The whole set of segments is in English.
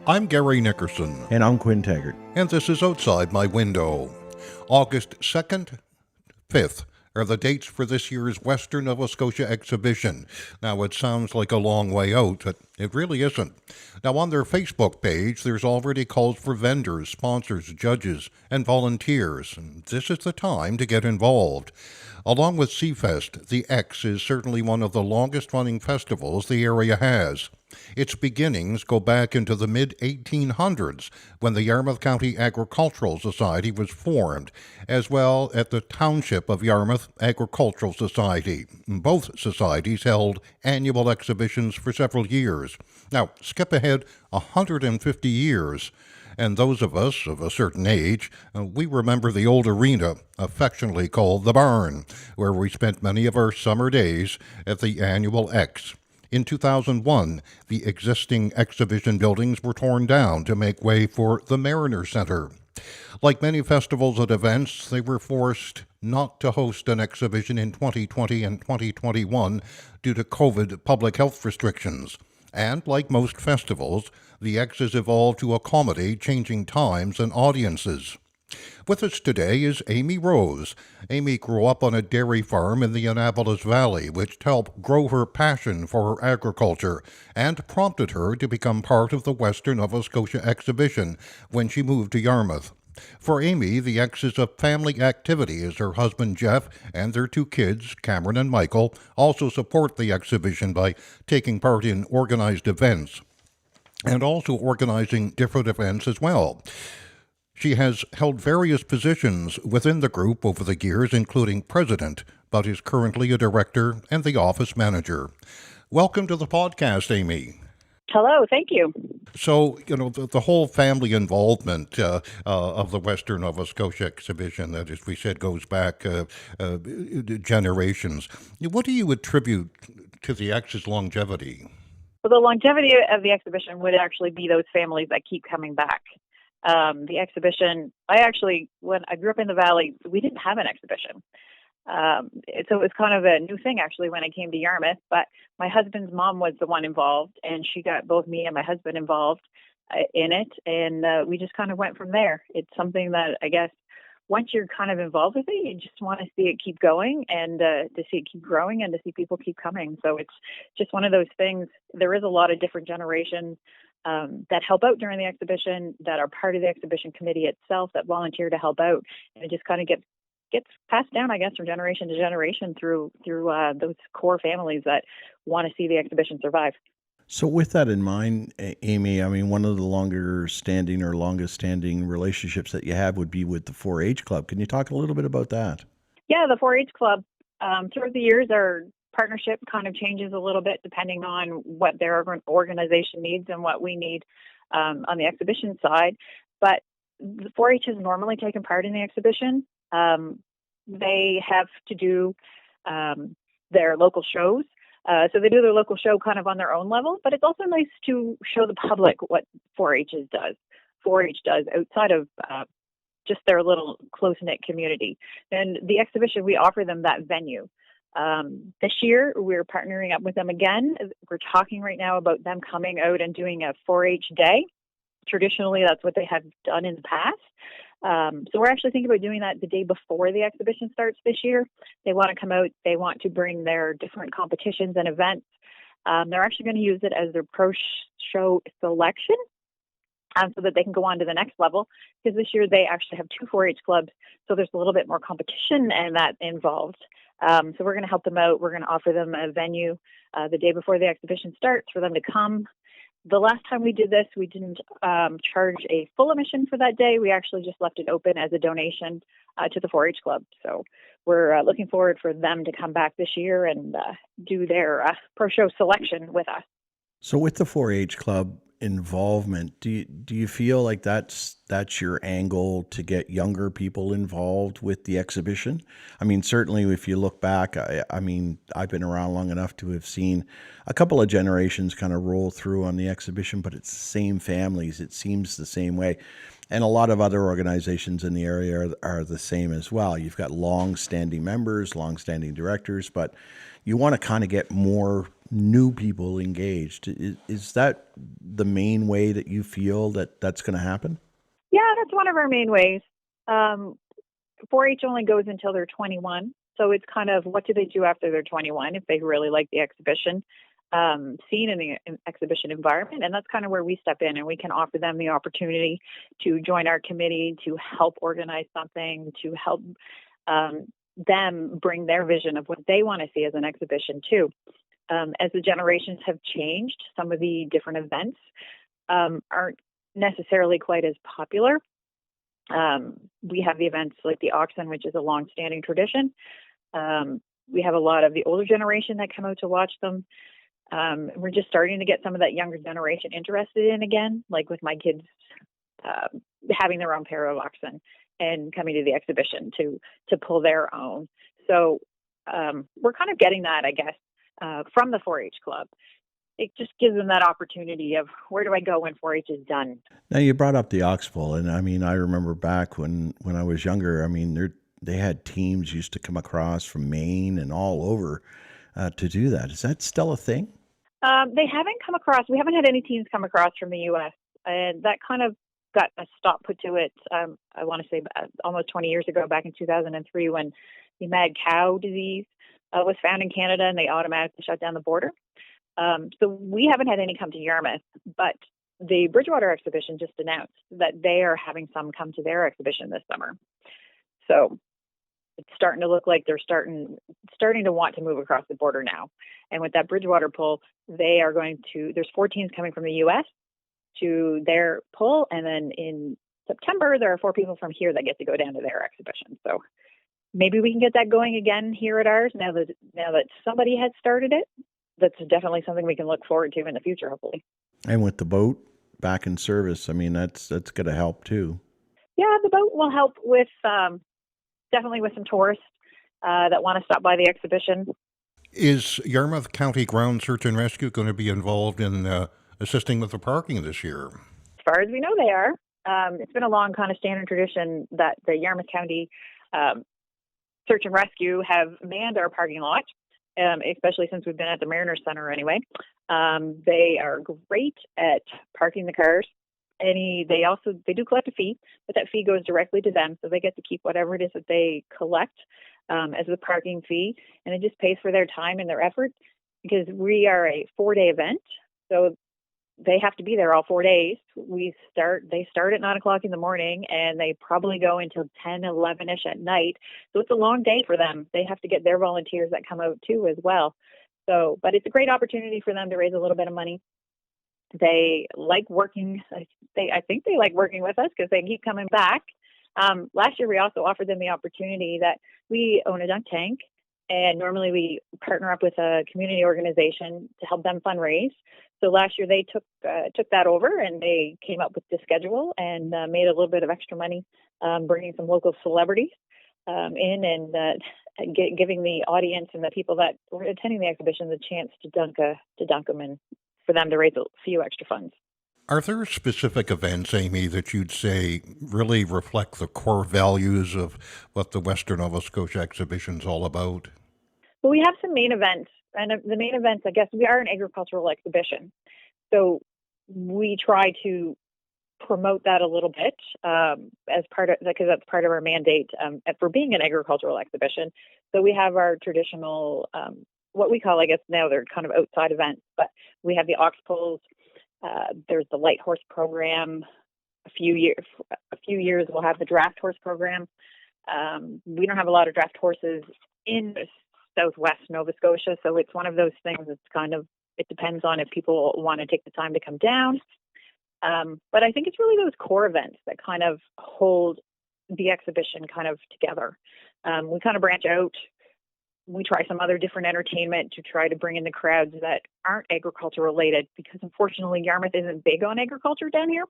I'm Gary Nickerson, And I'm Quinn Taggart. and this is Outside My Window. August 2nd, 5th are the dates for this year's Western Nova Scotia exhibition. Now, it sounds like a long way out, but it really isn't. Now, on their Facebook page, there's already calls for vendors, sponsors, judges, and volunteers, and this is the time to get involved. Along with Seafest, the X is certainly one of the longest-running festivals the area has. Its beginnings go back into the mid-1800s when the Yarmouth County Agricultural Society was formed, as well as the Township of Yarmouth Agricultural Society. Both societies held annual exhibitions for several years. Now, skip ahead 150 years. And those of us of a certain age, we remember the old arena, affectionately called the Barn, where we spent many of our summer days at the annual X. In 2001, the existing exhibition buildings were torn down to make way for the Mariner Center. Like many festivals and events, they were forced not to host an exhibition in 2020 and 2021 due to COVID public health restrictions. And like most festivals, the X has evolved to accommodate changing times and audiences. With us today is Amy Rose. Amy grew up on a dairy farm in the Annapolis Valley, which helped grow her passion for her agriculture and prompted her to become part of the Western Nova Scotia exhibition when she moved to Yarmouth. For Amy, the X is a family activity as her husband Jeff and their two kids, Cameron and Michael, also support the exhibition by taking part in organized events and also organizing different events as well. She has held various positions within the group over the years, including president, but is currently a director and the office manager. Welcome to the podcast, Amy. Hello, thank you. So, the whole family involvement of the Western Nova Scotia exhibition, that, as we said, goes back generations. What do you attribute to the X's longevity? Well, the longevity of the exhibition would actually be those families that keep coming back. The exhibition, when I grew up in the Valley, we didn't have an exhibition. So it was kind of a new thing, actually, when I came to Yarmouth. But my husband's mom was the one involved, and she got both me and my husband involved in it. And we just kind of went from there. It's something that, I guess, once you're kind of involved with it, you just want to see it keep going and to see it keep growing and to see people keep coming. So it's just one of those things. There is a lot of different generations that help out during the exhibition, that are part of the exhibition committee itself, that volunteer to help out. And it just kind of gets passed down, I guess, from generation to generation through those core families that want to see the exhibition survive. So with that in mind, Amy, I mean, one of the longest standing relationships that you have would be with the 4-H Club. Can you talk a little bit about that? Yeah, the 4-H Club, throughout the years, our partnership kind of changes a little bit depending on what their organization needs and what we need on the exhibition side. But the 4-H has normally taken part in the exhibition. They have to do their local shows. So they do their local show kind of on their own level, but it's also nice to show the public what 4-H does outside of just their little close-knit community. And the exhibition, we offer them that venue. This year, we're partnering up with them again. We're talking right now about them coming out and doing a 4-H day. Traditionally, that's what they have done in the past. So we're actually thinking about doing that the day before the exhibition starts this year. They want to come out. They want to bring their different competitions and events. They're actually going to use it as their pro show selection so that they can go on to the next level. Because this year they actually have 2 4-H clubs, so there's a little bit more competition and that involved. So we're going to help them out. We're going to offer them a venue the day before the exhibition starts for them to come. The last time we did this, we didn't charge a full admission for that day. We actually just left it open as a donation to the 4-H Club. So we're looking forward for them to come back this year and do their pro show selection with us. So with the 4-H Club involvement, do you feel like that's your angle to get younger people involved with the exhibition? I mean, certainly if you look back, I mean, I've been around long enough to have seen a couple of generations kind of roll through on the exhibition, but it's the same families. It seems the same way. And a lot of other organizations in the area are the same as well. You've got long-standing members, long-standing directors, but you want to kind of get more new people engaged. Is that the main way that you feel that that's going to happen? Yeah, that's one of our main ways. Um, 4-H only goes until they're 21. So it's kind of what do they do after they're 21 if they really like the exhibition scene and the exhibition environment. And that's kind of where we step in and we can offer them the opportunity to join our committee, to help organize something, to help them bring their vision of what they want to see as an exhibition too. As the generations have changed, some of the different events aren't necessarily quite as popular. We have the events like the auction, which is a long-standing tradition. We have a lot of the older generation that come out to watch them. We're just starting to get some of that younger generation interested in again, like with my kids having their own pair of oxen and coming to the exhibition to pull their own. So we're kind of getting that, I guess, from the 4-H club. It just gives them that opportunity of where do I go when 4-H is done. Now you brought up the oxbow, and I mean, I remember back when I was younger. I mean, they had teams used to come across from Maine and all over to do that. Is that still a thing? They haven't come across. We haven't had any teams come across from the U.S. and that kind of got a stop put to it. I want to say almost 20 years ago, back in 2003, when the mad cow disease was found in Canada, and they automatically shut down the border. So we haven't had any come to Yarmouth, but the Bridgewater exhibition just announced that they are having some come to their exhibition this summer. So it's starting to look like they're starting to want to move across the border now. And with that Bridgewater pull, they are going to, there's 4 teams coming from the U.S. to their pull. And then in September, there are 4 people from here that get to go down to their exhibition. So maybe we can get that going again here at ours now that somebody has started it. That's definitely something we can look forward to in the future, hopefully. And with the boat back in service, I mean, that's going to help too. Yeah, the boat will help with definitely with some tourists that want to stop by the exhibition. Is Yarmouth County Ground Search and Rescue going to be involved in assisting with the parking this year? As far as we know, they are. It's been a long kind of standard tradition that the Yarmouth County Search and Rescue have manned our parking lot. Especially since we've been at the Mariners Center anyway. They are great at parking the cars. They do collect a fee, but that fee goes directly to them, so they get to keep whatever it is that they collect as the parking fee, and it just pays for their time and their effort because we are a 4-day event, so they have to be there all 4 days. They start at 9 o'clock in the morning and they probably go until 10, 11-ish at night. So it's a long day for them. They have to get their volunteers that come out too as well. So, but it's a great opportunity for them to raise a little bit of money. They like working. I think they like working with us because they keep coming back. Last year, we also offered them the opportunity that we own a dunk tank. And normally we partner up with a community organization to help them fundraise. So last year they took that over and they came up with the schedule and made a little bit of extra money, bringing some local celebrities in and giving the audience and the people that were attending the exhibition the chance to dunk them and for them to raise a few extra funds. Are there specific events, Amy, that you'd say really reflect the core values of what the Western Nova Scotia exhibition's all about? Well, we have some main events, and the main events, I guess, we are an agricultural exhibition. So we try to promote that a little bit as part of, because that's part of our mandate for being an agricultural exhibition. So we have our traditional, what we call, I guess now they're kind of outside events, but we have the ox pulls. There's the light horse program. A few years we'll have the draft horse program. We don't have a lot of draft horses in Southwest Nova Scotia, so it's one of those things that's kind of, it depends on if people want to take the time to come down. But I think it's really those core events that kind of hold the exhibition kind of together. We kind of branch out. We try some other different entertainment to try to bring in the crowds that aren't agriculture related, because unfortunately Yarmouth isn't big on agriculture down here.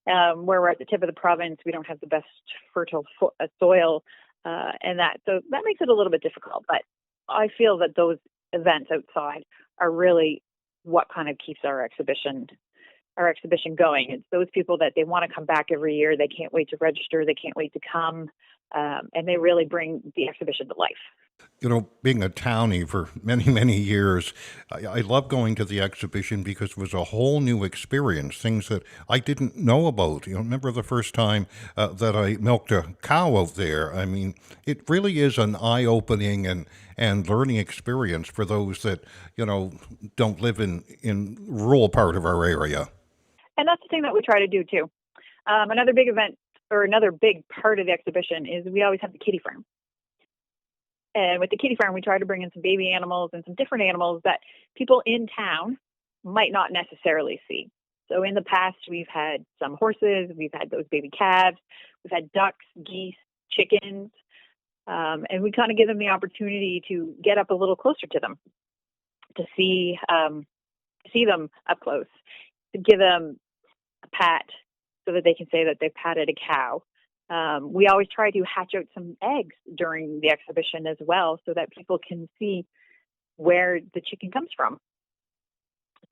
Where we're at the tip of the province, we don't have the best fertile soil and that. So that makes it a little bit difficult. But I feel that those events outside are really what kind of keeps our exhibition going. It's those people that they want to come back every year. They can't wait to register. They can't wait to come. And they really bring the exhibition to life. You know, being a townie for many, many years, I love going to the exhibition because it was a whole new experience, things that I didn't know about. You know, remember the first time that I milked a cow out there? I mean, it really is an eye-opening and learning experience for those that, don't live in rural part of our area. And that's the thing that we try to do too. Another big event or another big part of the exhibition is we always have the kitty farm. And with the kitty farm, we try to bring in some baby animals and some different animals that people in town might not necessarily see. So in the past, we've had some horses, we've had those baby calves, we've had ducks, geese, chickens, and we kind of give them the opportunity to get up a little closer to them, to see them up close, to give them a pat so that they can say that they've patted a cow. We always try to hatch out some eggs during the exhibition as well so that people can see where the chicken comes from.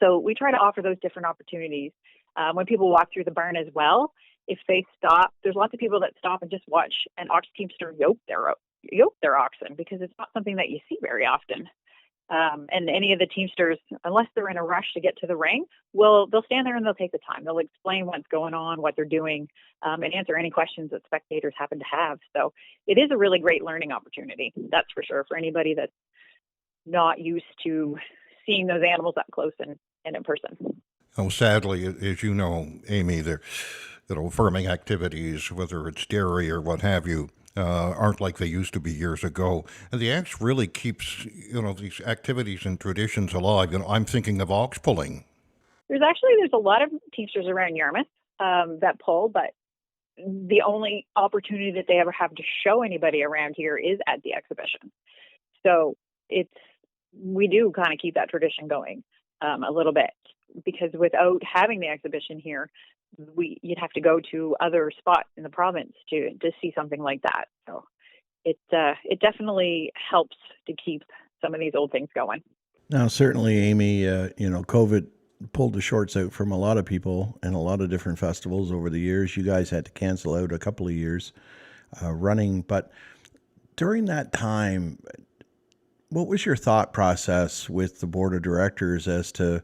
So we try to offer those different opportunities. When people walk through the barn as well, if they stop, there's lots of people that stop and just watch an ox teamster yoke their oxen because it's not something that you see very often. And any of the teamsters, unless they're in a rush to get to the ring, they'll stand there and they'll take the time. They'll explain what's going on, what they're doing, and answer any questions that spectators happen to have. So it is a really great learning opportunity, that's for sure, for anybody that's not used to seeing those animals up close and in person. Oh, sadly, as you know, Amy, farming activities, whether it's dairy or what have you, aren't like they used to be years ago. And the Axe really keeps, these activities and traditions alive. I'm thinking of ox pulling. There's a lot of teamsters around Yarmouth that pull, but the only opportunity that they ever have to show anybody around here is at the exhibition. So we do kind of keep that tradition going a little bit, because without having the exhibition here, you'd have to go to other spots in the province to see something like that. So it definitely helps to keep some of these old things going. Now, certainly, Amy, COVID pulled the shorts out from a lot of people and a lot of different festivals over the years. You guys had to cancel out a couple of years running, but during that time, what was your thought process with the board of directors as to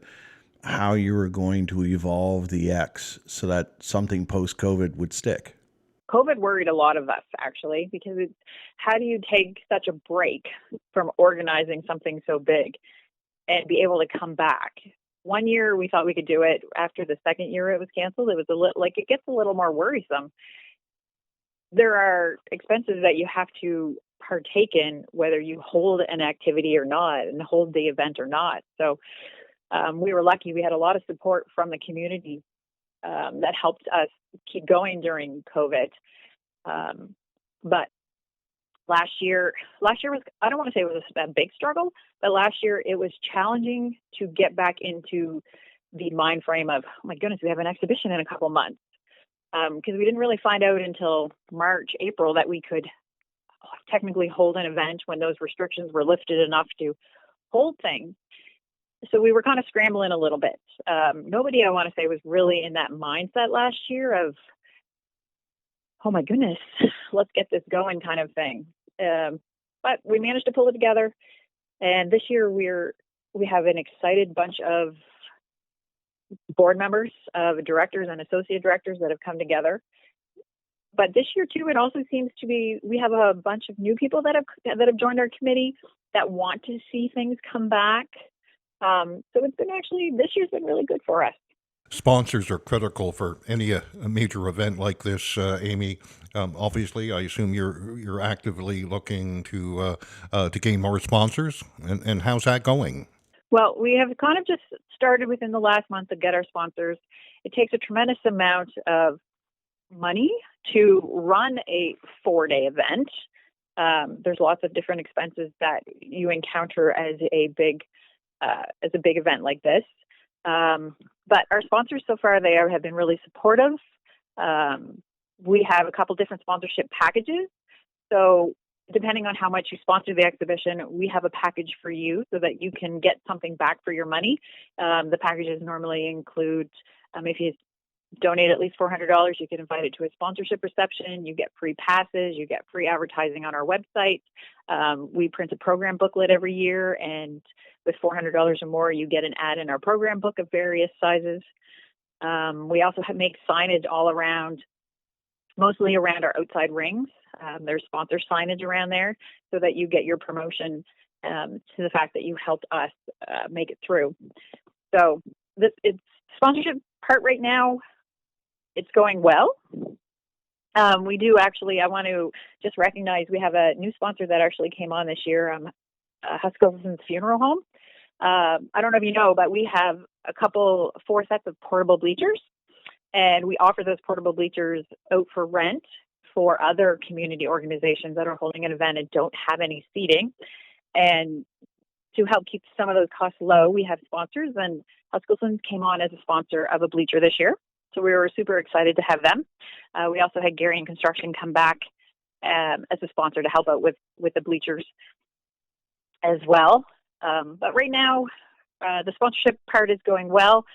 how you were going to evolve the X so that something post-COVID would stick? COVID worried a lot of us, actually, because how do you take such a break from organizing something so big and be able to come back? One year we thought we could do it. After the second year it was canceled, it was it gets a little more worrisome. There are expenses that you have to partake in, whether you hold an activity or not and hold the event or not. So we were lucky. We had a lot of support from the community that helped us keep going during COVID. But last year was, I don't want to say it was a big struggle, but last year it was challenging to get back into the mind frame of, oh my goodness, we have an exhibition in a couple months. Because we didn't really find out until March, April that we could technically hold an event when those restrictions were lifted enough to hold things. So we were kind of scrambling a little bit. Nobody, I want to say, was really in that mindset last year of, oh my goodness, let's get this going kind of thing. But we managed to pull it together. And this year we have an excited bunch of board members, of directors and associate directors that have come together. But this year too, it also seems to be, we have a bunch of new people that have joined our committee that want to see things come back. So it's been this year's been really good for us. Sponsors are critical for any a major event like this, Amy. Obviously, I assume you're actively looking to gain more sponsors, and how's that going? Well, we have kind of just started within the last month to get our sponsors. It takes a tremendous amount of money to run a 4-day event. There's lots of different expenses that you encounter as a big event like this. But our sponsors so far, have been really supportive. We have a couple different sponsorship packages. So depending on how much you sponsor the exhibition, we have a package for you so that you can get something back for your money. The packages normally include, if you donate at least $400, you get invited to a sponsorship reception. You get free passes. You get free advertising on our website. We print a program booklet every year, and with $400 or more, you get an ad in our program book of various sizes. We also make signage all around, mostly around our outside rings. There's sponsor signage around there so that you get your promotion to the fact that you helped us make it through. So it's sponsorship part right now, it's going well. We do actually, I want to just recognize we have a new sponsor that actually came on this year, Huskisson's Funeral Home. I don't know if you know, but we have 4 sets of portable bleachers, and we offer those portable bleachers out for rent for other community organizations that are holding an event and don't have any seating. And to help keep some of those costs low, we have sponsors, and Huskisson's came on as a sponsor of a bleacher this year. So we were super excited to have them. We also had Gary and Construction come back as a sponsor to help out with the bleachers as well. But right now, the sponsorship part is going well.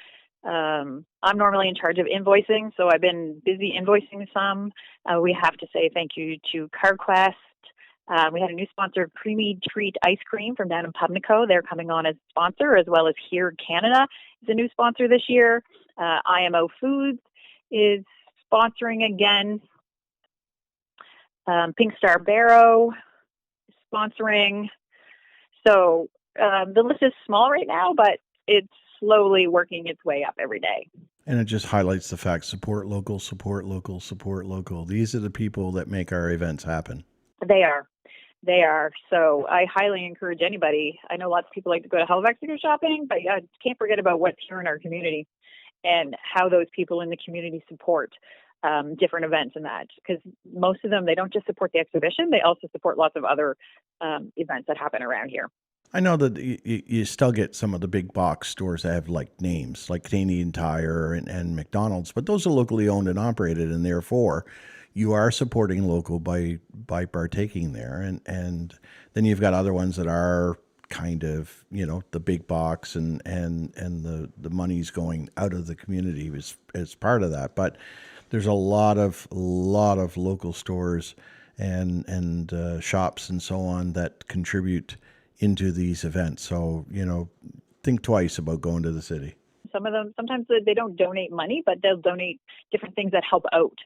I'm normally in charge of invoicing, so I've been busy invoicing some. We have to say thank you to CarQuest. We had a new sponsor, Creamy Treat Ice Cream from down in Pubnico. They're coming on as a sponsor, as well as Here Canada is a new sponsor this year. IMO Foods is sponsoring again. Pink Star Barrow is sponsoring. So the list is small right now, but it's slowly working its way up every day. And it just highlights the fact, support local, support local, support local. These are the people that make our events happen. They are. They are. So I highly encourage anybody. I know lots of people like to go to Halifax to go shopping, but yeah, can't forget about what's here in our community and how those people in the community support different events and that. Because most of them, they don't just support the exhibition, they also support lots of other events that happen around here. I know that you still get some of the big box stores that have like names like Canadian Tire and McDonald's, but those are locally owned and operated, and therefore you are supporting local by partaking there. And then you've got other ones that are kind of, the big box and the money's going out of the community as part of that. But there's a lot of local stores and shops and so on that contribute into these events. So, think twice about going to the city. Some of them, sometimes they don't donate money, but they'll donate different things that help out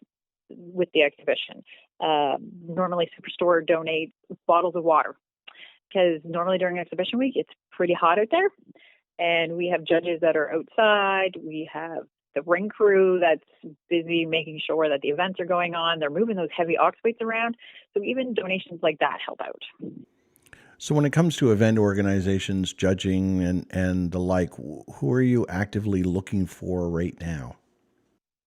with the exhibition. Normally Superstore donates bottles of water because normally during exhibition week, it's pretty hot out there. And we have judges that are outside. We have the ring crew that's busy making sure that the events are going on. They're moving those heavy ox weights around. So even donations like that help out. So when it comes to event organizations, judging and the like, who are you actively looking for right now?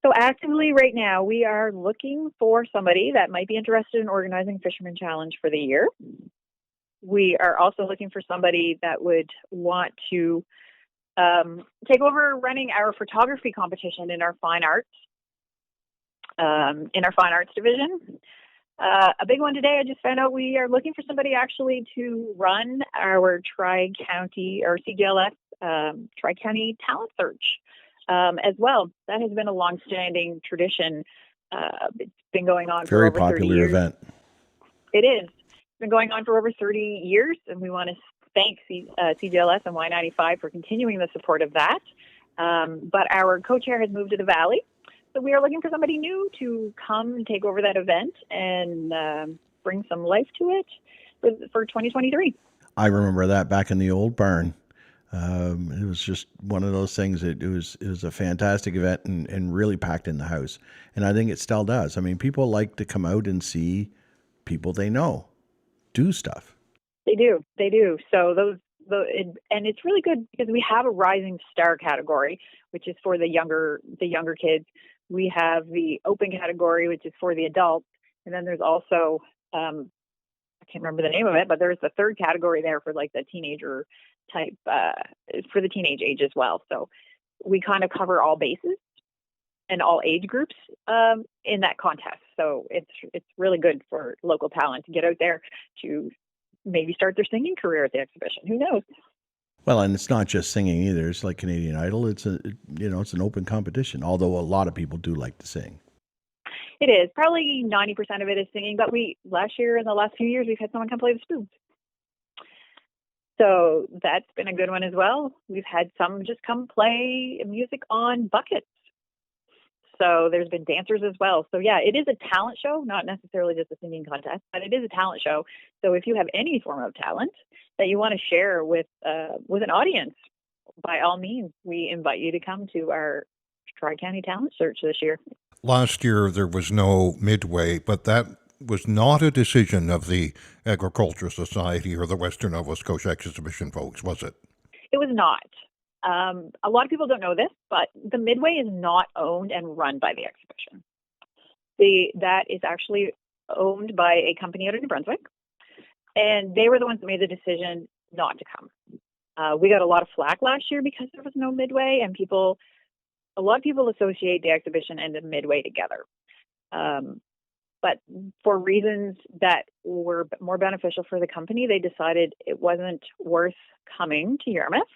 So actively right now, we are looking for somebody that might be interested in organizing Fisherman Challenge for the year. We are also looking for somebody that would want to take over running our photography competition in our fine arts, division. A big one today, I just found out we are looking for somebody actually to run our Tri-County or CGLS Tri-County Talent Search as well. That has been a long-standing tradition. It's been going on for over 30 years. Very popular event. It is. It's been going on for over 30 years, and we want to thank CGLS and Y95 for continuing the support of that. But our co-chair has moved to the Valley. So we are looking for somebody new to come and take over that event and bring some life to it for 2023. I remember that back in the old barn. It was just one of those things. It was a fantastic event and really packed in the house. And I think it still does. I mean, people like to come out and see people they know do stuff. They do. So and it's really good because we have a rising star category, which is for the younger kids. We have the open category, which is for the adults. And then there's also, I can't remember the name of it, but there's the third category there for like the teenager type, for the teenage age as well. So we kind of cover all bases and all age groups in that contest. So it's really good for local talent to get out there to maybe start their singing career at the exhibition. Who knows? Well, and it's not just singing either. It's like Canadian Idol. It's an open competition. Although a lot of people do like to sing. It is. Probably 90% of it is singing, but last year and the last few years, we've had someone come play the spoons. So that's been a good one as well. We've had some just come play music on buckets. So there's been dancers as well. So yeah, it is a talent show, not necessarily just a singing contest, but it is a talent show. So if you have any form of talent that you want to share with an audience, by all means, we invite you to come to our Tri-County Talent Search this year. Last year there was no midway, but that was not a decision of the Agriculture Society or the Western Nova Scotia Exhibition folks, was it? It was not. A lot of people don't know this, but the Midway is not owned and run by the exhibition. That is actually owned by a company out of New Brunswick, and they were the ones that made the decision not to come. We got a lot of flack last year because there was no Midway, and a lot of people associate the exhibition and the Midway together. But for reasons that were more beneficial for the company, they decided it wasn't worth coming to Yarmouth.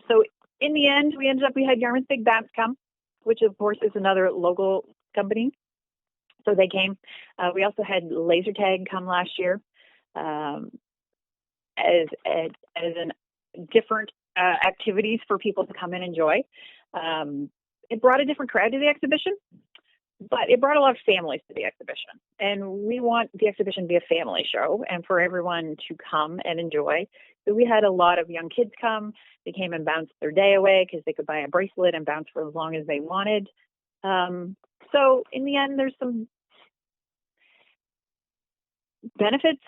So in the end, we had Yarmouth Big Bats come, which of course is another local company. So they came. We also had Laser Tag come last year as an different activities for people to come and enjoy. It brought a different crowd to the exhibition, but it brought a lot of families to the exhibition. And we want the exhibition to be a family show and for everyone to come and enjoy. So we had a lot of young kids come. They came and bounced their day away because they could buy a bracelet and bounce for as long as they wanted. So in the end, there's some benefits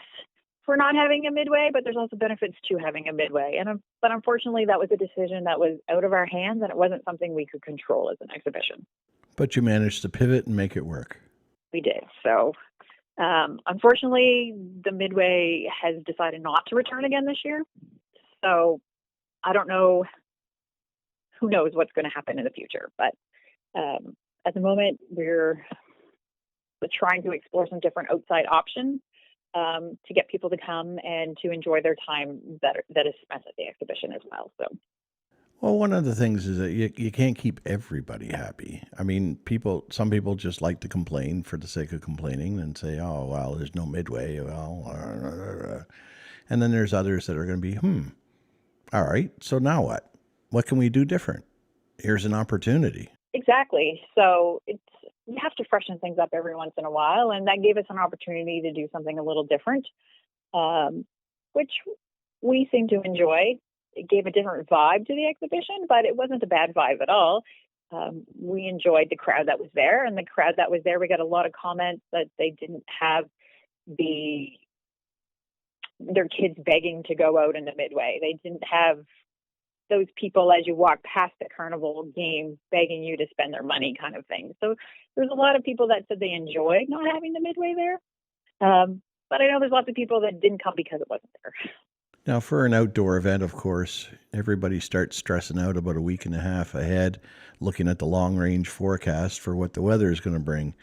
for not having a Midway, but there's also benefits to having a Midway. But unfortunately, that was a decision that was out of our hands, and it wasn't something we could control as an exhibition. But you managed to pivot and make it work. We did. So unfortunately, the Midway has decided not to return again this year. So I don't know. Who knows what's going to happen in the future? But at the moment, we're trying to explore some different outside options to get people to come and to enjoy their time that is spent at the exhibition as well. So. Well, one of the things is that you can't keep everybody happy. I mean, some people just like to complain for the sake of complaining and say, oh, well, there's no Midway. Well, and then there's others that are going to be, all right, so now what? What can we do different? Here's an opportunity. Exactly. So you have to freshen things up every once in a while, and that gave us an opportunity to do something a little different, which we seem to enjoy. It gave a different vibe to the exhibition, but it wasn't a bad vibe at all. We enjoyed the crowd that was there, and the crowd that was there, we got a lot of comments that they didn't have their kids begging to go out in the Midway. They didn't have those people as you walk past the carnival game begging you to spend their money kind of thing. So there's a lot of people that said they enjoyed not having the Midway there. But I know there's lots of people that didn't come because it wasn't there. Now, for an outdoor event, of course, everybody starts stressing out about a week and a half ahead, looking at the long-range forecast for what the weather is going to bring.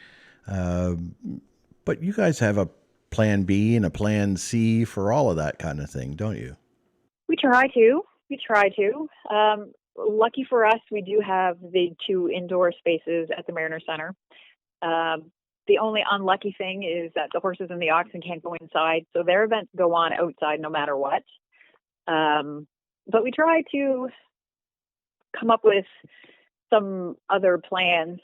But you guys have a plan B and a plan C for all of that kind of thing, don't you? We try to. Lucky for us, we do have the 2 indoor spaces at the Mariner Center. The only unlucky thing is that the horses and the oxen can't go inside, so their events go on outside no matter what. But we try to come up with some other plans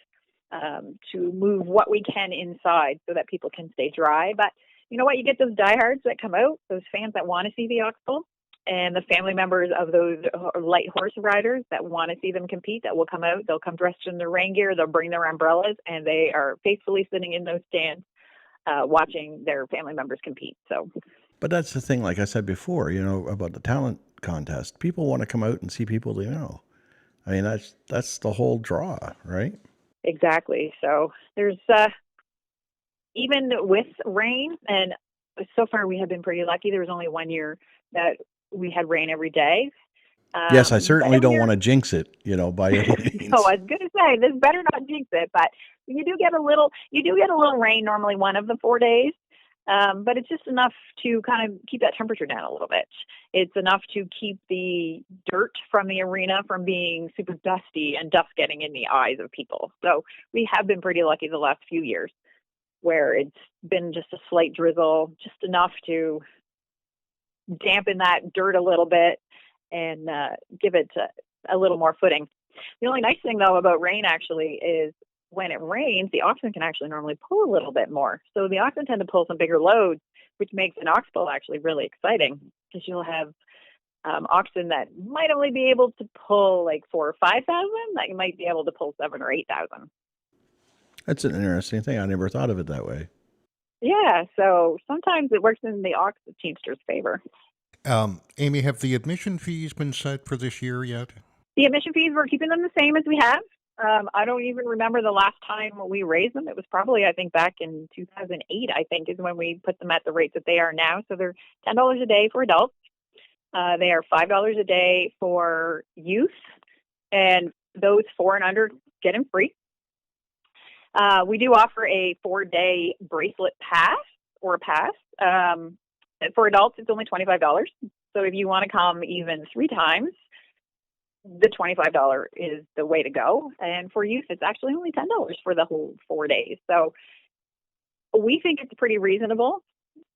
to move what we can inside so that people can stay dry. But you know what? You get those diehards that come out, those fans that want to see the Oxbow, and the family members of those light horse riders that want to see them compete that will come out. They'll come dressed in their rain gear. They'll bring their umbrellas, and they are faithfully sitting in those stands watching their family members compete. So, but that's the thing, like I said before, about the talent contest. People want to come out and see people they know. I mean, that's the whole draw, right? Exactly. So there's even with rain, and so far we have been pretty lucky. There was only one year that we had rain every day. Yes, I certainly don't want to jinx it, by any means. No, I was going to say this better not jinx it, but you do get a little rain normally one of the 4 days. But it's just enough to kind of keep that temperature down a little bit. It's enough to keep the dirt from the arena from being super dusty and dust getting in the eyes of people. So we have been pretty lucky the last few years where it's been just a slight drizzle, just enough to dampen that dirt a little bit and give it a little more footing. The only nice thing, though, about rain actually is when it rains, the oxen can actually normally pull a little bit more. So the oxen tend to pull some bigger loads, which makes an ox pull actually really exciting because you'll have oxen that might only be able to pull like 4,000 or 5,000 that you might be able to pull 7,000 or 8,000. That's an interesting thing. I never thought of it that way. Yeah, so sometimes it works in the ox teamster's favor. Amy, have the admission fees been set for this year yet? The admission fees, we're keeping them the same as we have. I don't even remember the last time we raised them. It was probably, I think, back in 2008, I think, is when we put them at the rates that they are now. So they're $10 a day for adults. They are $5 a day for youth. And those 4 and under get them free. We do offer a 4-day bracelet pass or a pass. For adults, it's only $25. So if you want to come even 3 times, the $25 is the way to go. And for youth, it's actually only $10 for the whole 4 days. So we think it's pretty reasonable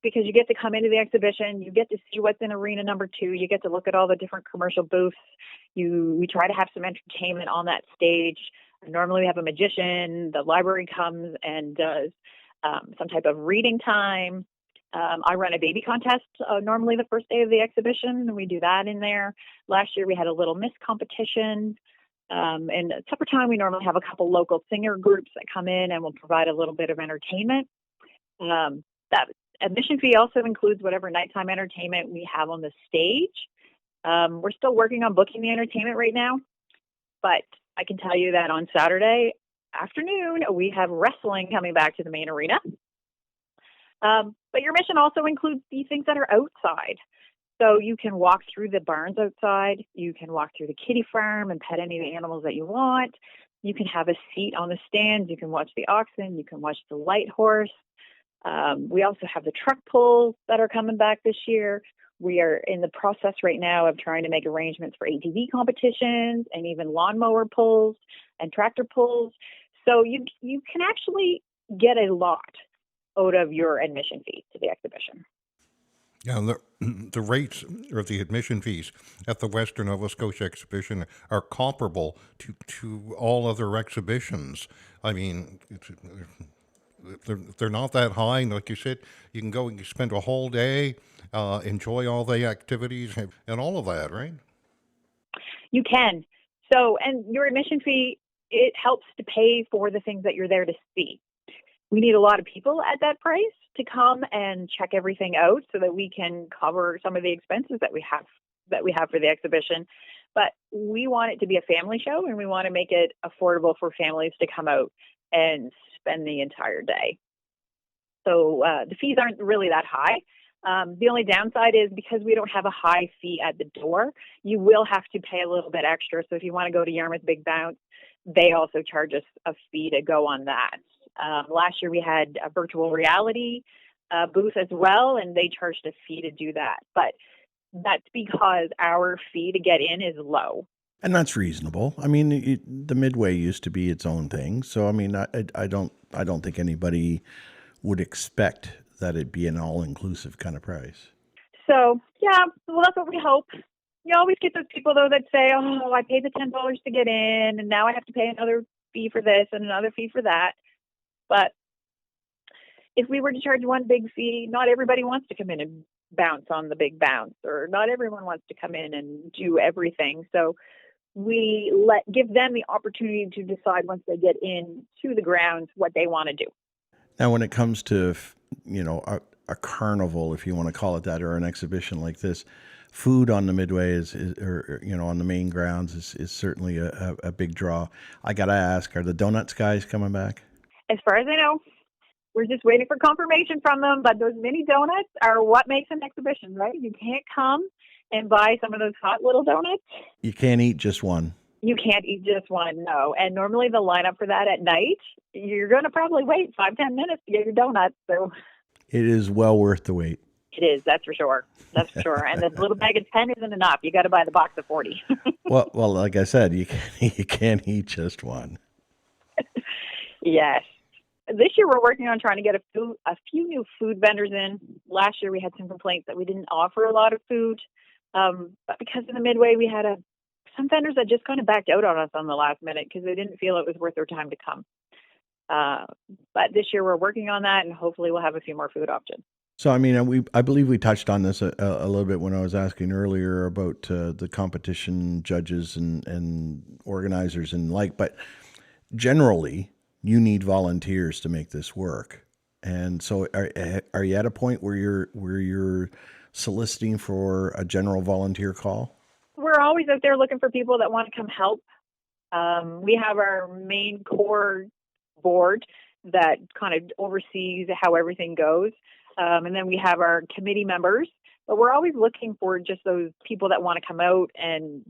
because you get to come into the exhibition, you get to see what's in arena number 2, you get to look at all the different commercial booths. We try to have some entertainment on that stage. Normally we have a magician, the library comes and does some type of reading time. I run a baby contest normally the first day of the exhibition, and we do that in there. Last year we had a Little Miss competition. And at supper time, we normally have a couple local singer groups that come in and will provide a little bit of entertainment. That admission fee also includes whatever nighttime entertainment we have on the stage. We're still working on booking the entertainment right now, but I can tell you that on Saturday afternoon, we have wrestling coming back to the main arena. But your admission also includes the things that are outside. So you can walk through the barns outside. You can walk through the kiddie farm and pet any of the animals that you want. You can have a seat on the stands. You can watch the oxen. You can watch the light horse. We also have the truck pulls that are coming back this year. We are in the process right now of trying to make arrangements for ATV competitions and even lawnmower pulls and tractor pulls. So you can actually get a lot out of your admission fee to the exhibition. Yeah, the rates or the admission fees at the Western Nova Scotia exhibition are comparable to all other exhibitions. I mean, they're not that high. And like you said, you can go and you spend a whole day, enjoy all the activities and all of that, right? You can. So, and your admission fee, it helps to pay for the things that you're there to see. We need a lot of people at that price to come and check everything out so that we can cover some of the expenses that we have for the exhibition. But we want it to be a family show, and we want to make it affordable for families to come out and spend the entire day. So the fees aren't really that high. The only downside is because we don't have a high fee at the door, you will have to pay a little bit extra. So if you want to go to Yarmouth Big Bounce, they also charge us a fee to go on that. Last year we had a virtual reality booth as well, and they charged a fee to do that. But that's because our fee to get in is low. And that's reasonable. I mean, the Midway used to be its own thing. So, I mean, I don't think anybody would expect that it'd be an all-inclusive kind of price. So, yeah, well, that's what we hope. You always get those people, though, that say, oh, I paid the $10 to get in, and now I have to pay another fee for this and another fee for that. But if we were to charge one big fee, not everybody wants to come in and bounce on the big bounce, or not everyone wants to come in and do everything. So we give them the opportunity to decide once they get into the grounds what they want to do. Now, when it comes to, a carnival, if you want to call it that, or an exhibition like this, food on the Midway on the main grounds is certainly a big draw. I got to ask, are the donuts guys coming back? As far as I know, we're just waiting for confirmation from them, but those mini donuts are what makes an exhibition, right? You can't come and buy some of those hot little donuts. You can't eat just one. You can't eat just one, no. And normally the lineup for that at night, you're going to probably wait 5-10 minutes to get your donuts. So It is well worth the wait. It is, that's for sure. That's for sure. And the little bag of 10 isn't enough. You got to buy the box of 40. Well, like I said, you can't eat just one. Yes. This year we're working on trying to get a few new food vendors in. Last year we had some complaints that we didn't offer a lot of food. But because of the midway, we had some vendors that just kind of backed out on us on the last minute because they didn't feel it was worth their time to come. But this year we're working on that, and hopefully we'll have a few more food options. So, I mean, I believe we touched on this a little bit when I was asking earlier about the competition judges and organizers and like, but generally you need volunteers to make this work. And so are you at a point where you're soliciting for a general volunteer call? We're always out there looking for people that want to come help. We have our main core board that kind of oversees how everything goes. And then we have our committee members, but we're always looking for just those people that want to come out and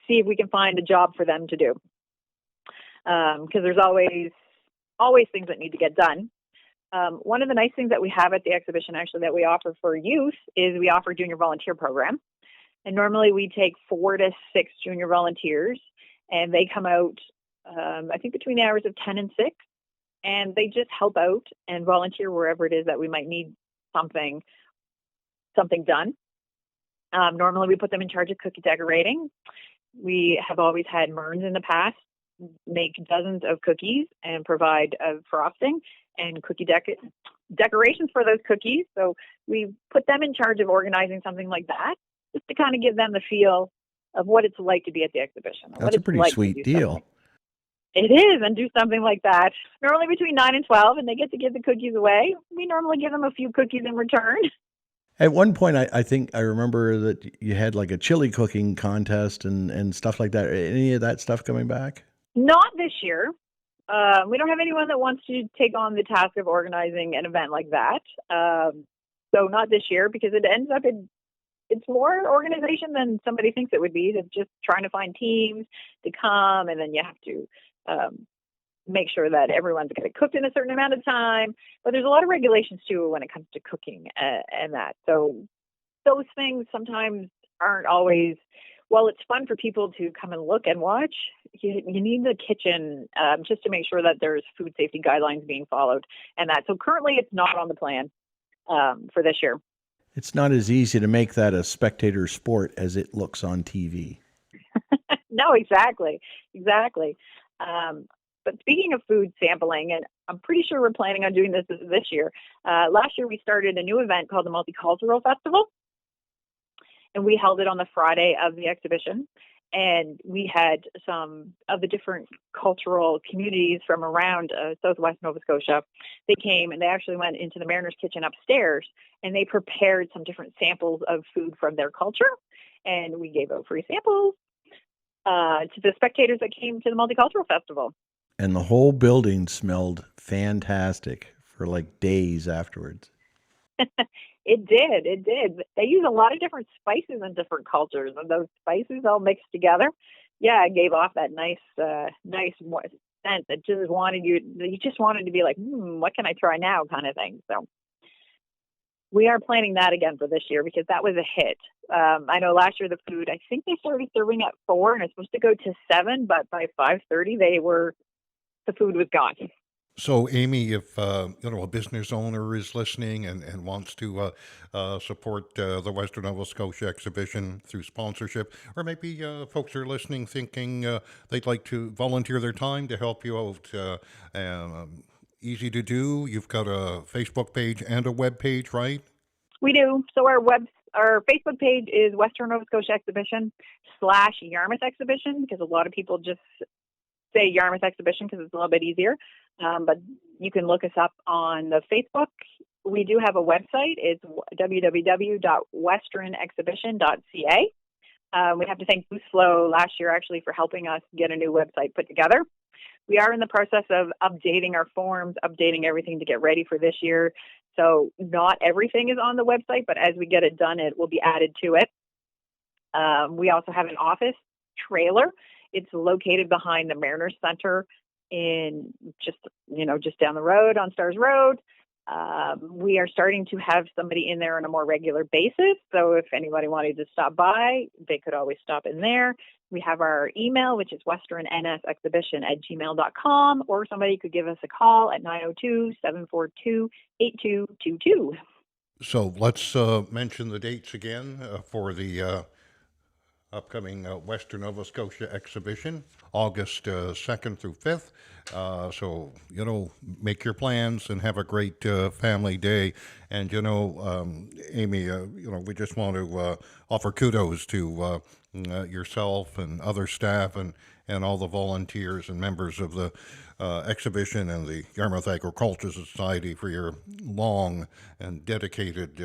see if we can find a job for them to do. Because there's always things that need to get done. One of the nice things that we have at the exhibition, actually, that we offer for youth is we offer junior volunteer program. And normally we take 4 to 6 junior volunteers, and they come out, I think, between the hours of 10 and 6. And they just help out and volunteer wherever it is that we might need something done. Normally we put them in charge of cookie decorating. We have always had Merns in the past make dozens of cookies and provide frosting and cookie decorations for those cookies. So we put them in charge of organizing something like that, just to kind of give them the feel of what it's like to be at the exhibition. That's a pretty sweet deal. It is, and do something like that. Normally between 9 and 12, and they get to give the cookies away. We normally give them a few cookies in return. At one point, I think I remember that you had like a chili cooking contest and stuff like that. Any of that stuff coming back? Not this year. We don't have anyone that wants to take on the task of organizing an event like that. So not this year, because it ends up it's more organization than somebody thinks it would be. It's just trying to find teams to come, and then you have to make sure that everyone's going to cook in a certain amount of time. But there's a lot of regulations too when it comes to cooking and that. So those things sometimes aren't always, well, it's fun for people to come and look and watch. You need the kitchen just to make sure that there's food safety guidelines being followed and that. So currently it's not on the plan for this year. It's not as easy to make that a spectator sport as it looks on TV. No, exactly. But speaking of food sampling, and I'm pretty sure we're planning on doing this year. Last year we started a new event called the Multicultural Festival, and we held it on the Friday of the exhibition. And we had some of the different cultural communities from around southwest Nova Scotia. They came and they actually went into the Mariner's Kitchen upstairs, and they prepared some different samples of food from their culture. And we gave out free samples to the spectators that came to the Multicultural Festival. And the whole building smelled fantastic for like days afterwards. It did. They use a lot of different spices in different cultures, and those spices all mixed together. Yeah, it gave off that nice scent that you just wanted to be like, what can I try now kind of thing. So we are planning that again for this year because that was a hit. I know last year the food, I think they started serving at 4 and it's supposed to go to 7, but by 5:30 the food was gone. So, Amy, if a business owner is listening and wants to support the Western Nova Scotia exhibition through sponsorship, or maybe folks are listening thinking they'd like to volunteer their time to help you out, easy to do. You've got a Facebook page and a web page, right? We do. So our Facebook page is Western Nova Scotia Exhibition /Yarmouth Exhibition, because a lot of people just say Yarmouth Exhibition because it's a little bit easier. But you can look us up on the Facebook. We do have a website. It's www.westernexhibition.ca. We have to thank Boost Flow last year actually for helping us get a new website put together. We are in the process of updating our forms, updating everything to get ready for this year. So not everything is on the website, but as we get it done, it will be added to it. We also have an office trailer. It's located behind the Mariners Center in just down the road on Stars Road. We are starting to have somebody in there on a more regular basis. So if anybody wanted to stop by, they could always stop in there. We have our email, which is westernnsexhibition@gmail.com, or somebody could give us a call at 902-742-8222. So let's mention the dates again for the upcoming Western Nova Scotia exhibition, August 2nd through 5th. So, make your plans and have a great family day. And, Amy, we just want to offer kudos to yourself and other staff and all the volunteers and members of the exhibition and the Yarmouth Agricultural Society for your long and dedicated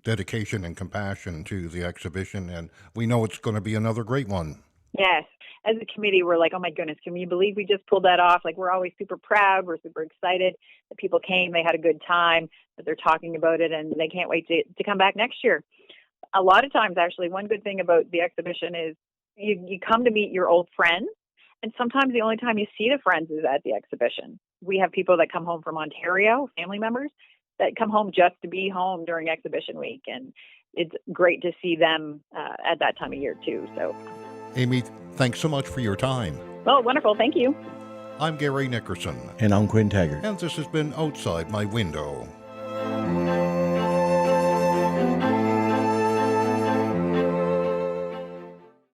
dedication and compassion to the exhibition, and we know it's going to be another great one. Yes. As a committee, we're like, oh my goodness, can you believe we just pulled that off? Like, we're always super proud. We're super excited that people came. They had a good time, that they're talking about it, and they can't wait to come back next year. A lot of times, actually, one good thing about the exhibition is you come to meet your old friends, and sometimes the only time you see the friends is at the exhibition. We have people that come home from Ontario, family members, that come home just to be home during exhibition week, and it's great to see them at that time of year too. So, Amy, thanks so much for your time. Well, wonderful. Thank you. I'm Gary Nickerson. And I'm Quinn Taggart. And this has been Outside My Window.